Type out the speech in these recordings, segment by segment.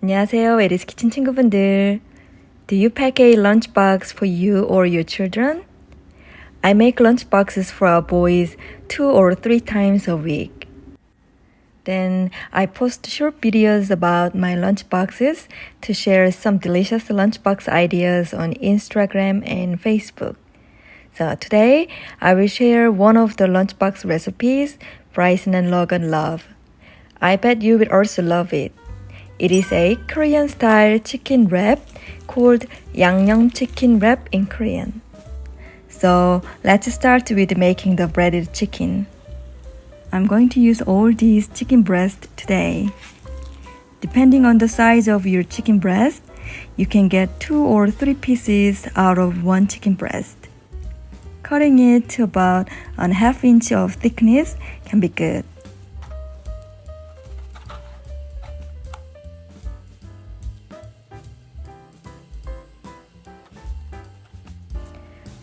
안녕하세요, 에리스 키친 친구분들. Do you pack a lunchbox for you or your children? I make lunchboxes for our boys 2 or 3 times a week. Then I post short videos about my lunchboxes to share some delicious lunchbox ideas on Instagram and Facebook. So today I will share one of the lunchbox recipes Bryson and Logan love. I bet you will also love it. It is a Korean-style chicken wrap called 양념치킨랩 in Korean. So let's start with making the breaded chicken. I'm going to use all these chicken breasts today. Depending on the size of your chicken breast, you can get 2 or 3 pieces out of one chicken breast. Cutting it to about 1/2 inch of thickness can be good.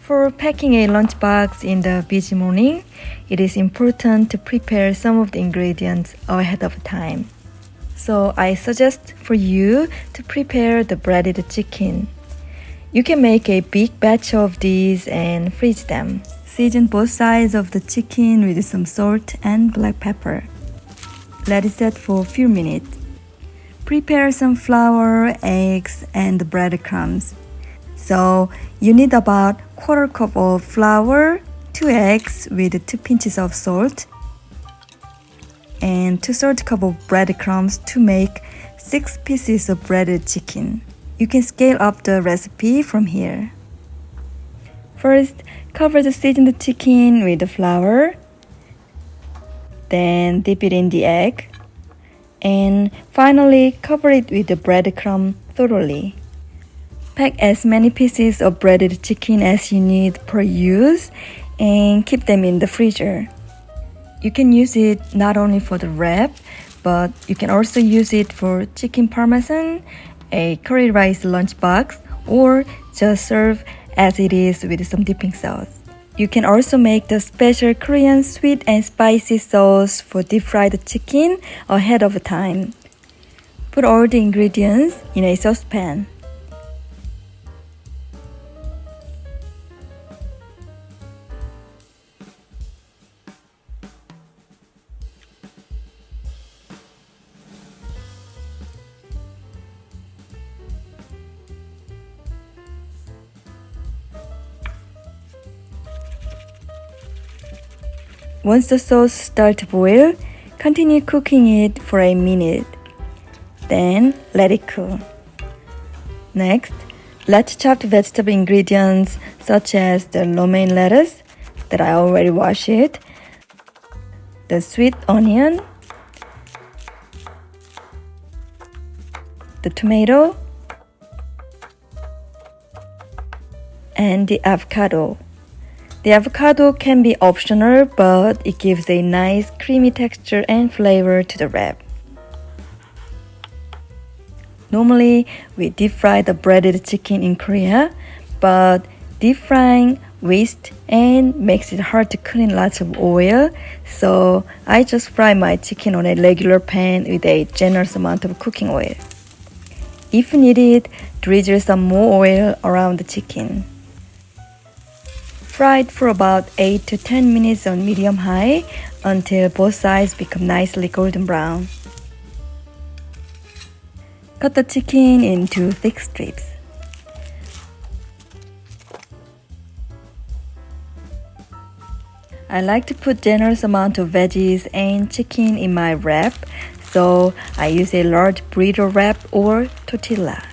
For packing a lunchbox in the busy morning, it is important to prepare some of the ingredients ahead of time. So I suggest for you to prepare the breaded chicken. You can make a big batch of these and freeze them. Season both sides of the chicken with some salt and black pepper. Let it set for a few minutes. Prepare some flour, eggs, and breadcrumbs. So you need about 1/4 cup of flour, 2 eggs with 2 pinches of salt, and 2/3 cup of breadcrumbs to make 6 pieces of breaded chicken. You can scale up the recipe from here. First, cover the seasoned chicken with the flour, then dip it in the egg, and finally cover it with the breadcrumb thoroughly. Pack as many pieces of breaded chicken as you need per use and keep them in the freezer. You can use it not only for the wrap, but you can also use it for chicken parmesan, a curry rice lunchbox, or just serve as it is with some dipping sauce. You can also make the special Korean sweet and spicy sauce for deep-fried chicken ahead of time. Put all the ingredients in a saucepan. Once the sauce starts to boil, continue cooking it for a minute. Then let it cool. Next, let's chop vegetable ingredients such as the romaine lettuce that I already washed it, the sweet onion, the tomato, and the avocado. The avocado can be optional, but it gives a nice creamy texture and flavor to the wrap. Normally, we deep fry the breaded chicken in Korea, but deep frying wastes and makes it hard to clean lots of oil, so I just fry my chicken on a regular pan with a generous amount of cooking oil. If needed, drizzle some more oil around the chicken. Fry it for about 8 to 10 minutes on medium-high until both sides become nicely golden brown. Cut the chicken into thick strips. I like to put generous amount of veggies and chicken in my wrap, so I use a large burrito wrap or tortilla.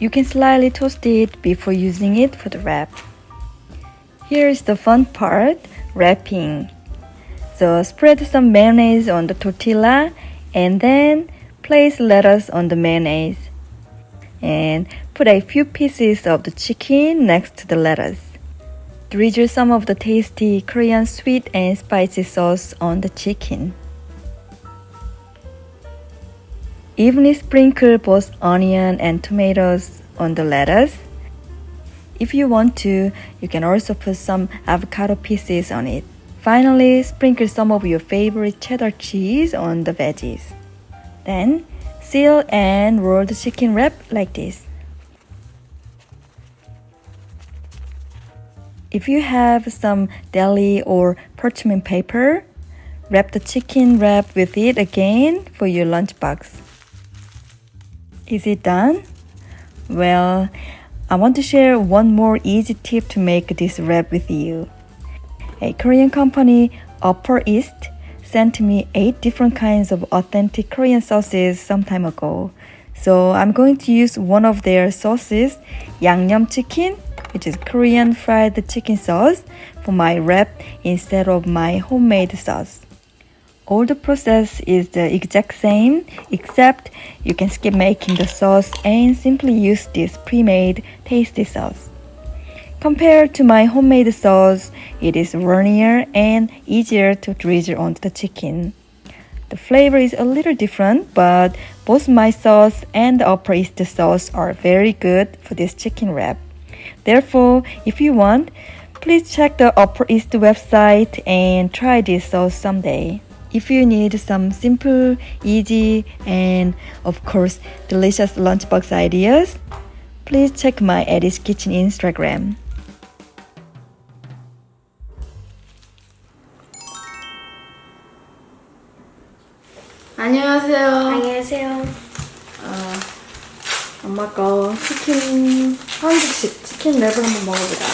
You can slightly toast it before using it for the wrap. Here's the fun part, wrapping. So spread some mayonnaise on the tortilla and then place lettuce on the mayonnaise. And put a few pieces of the chicken next to the lettuce. Drizzle some of the tasty Korean sweet and spicy sauce on the chicken. Evenly sprinkle both onion and tomatoes on the lettuce. If you want to, you can also put some avocado pieces on it. Finally, sprinkle some of your favorite cheddar cheese on the veggies. Then, seal and roll the chicken wrap like this. If you have some deli or parchment paper, wrap the chicken wrap with it again for your lunchbox. Is it done? Well, I want to share one more easy tip to make this wrap with you. A Korean company, Upper East, sent me 8 different kinds of authentic Korean sauces some time ago. So I'm going to use one of their sauces, 양념치킨, which is Korean fried chicken sauce, for my wrap instead of my homemade sauce. All the process is the exact same, except you can skip making the sauce and simply use this pre-made tasty sauce. Compared to my homemade sauce, it is runnier and easier to drizzle onto the chicken. The flavor is a little different, but both my sauce and the Upper East sauce are very good for this chicken wrap. Therefore, if you want, please check the Upper East website and try this sauce someday. If you need some simple, easy, and of course, delicious lunchbox ideas, please check my Eddie's Kitchen Instagram. 안녕하세요. 안녕하세요. 엄마 거 치킨, 한국식 치킨 랩을 한번 먹어보자.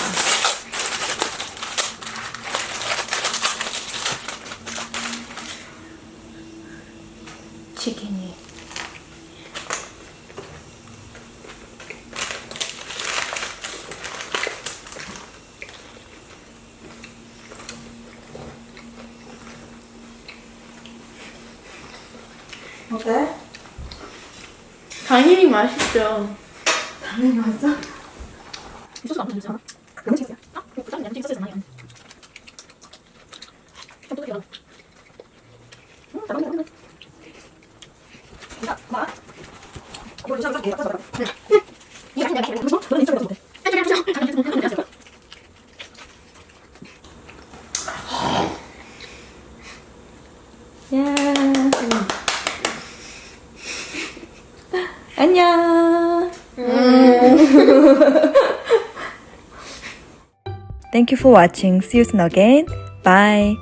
치킨이. 어때? 당연히 맛있죠. 당연히 맛있어? 이 소스 아무튼 주세요. 양념치킨 있어요? 아? 그 부산 양념치킨 소스 있잖아요. 좀 뜯어요. 잘한다. 자, 봐. 이거 괜찮아. 이거 뜯어봐. 이거 아닌데 내가 무슨? 너는 인터넷 못해. 야. 안녕. Thank you for watching. See you soon again. Bye.